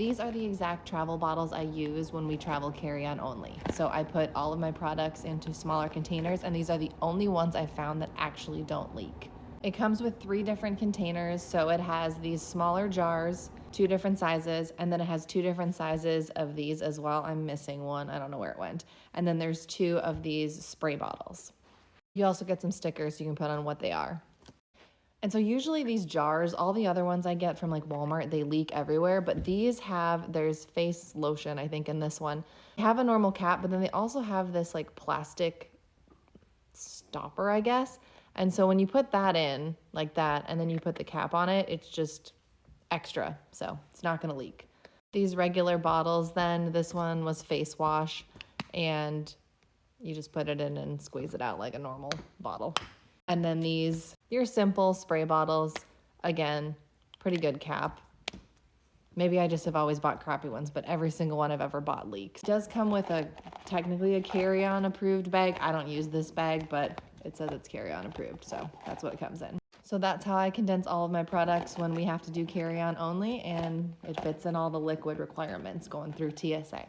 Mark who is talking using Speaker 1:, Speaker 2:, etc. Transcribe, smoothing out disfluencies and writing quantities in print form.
Speaker 1: These are the exact travel bottles I use when we travel carry-on only. So I put all of my products into smaller containers, and these are the only ones I found that actually don't leak. It comes with 3 different containers, so it has these smaller jars, 2 different sizes, and then it has 2 different sizes of these as well. I'm missing one, I don't know where it went. And then there's 2 of these spray bottles. You also get some stickers so you can put on what they are. And so usually these jars, all the other ones I get from like Walmart, they leak everywhere, but these there's face lotion, I think, in this one. They have a normal cap, but then they also have this like plastic stopper, I guess. And so when you put that in like that, and then you put the cap on it, it's just extra, so it's not gonna leak. These regular bottles then, this one was face wash, and you just put it in and squeeze it out like a normal bottle. And then these, your simple spray bottles, again, pretty good cap. Maybe I just have always bought crappy ones, but every single one I've ever bought leaks. It does come with technically a carry-on approved bag. I don't use this bag, but it says it's carry-on approved, so that's what it comes in. So that's how I condense all of my products when we have to do carry-on only, and it fits in all the liquid requirements going through TSA.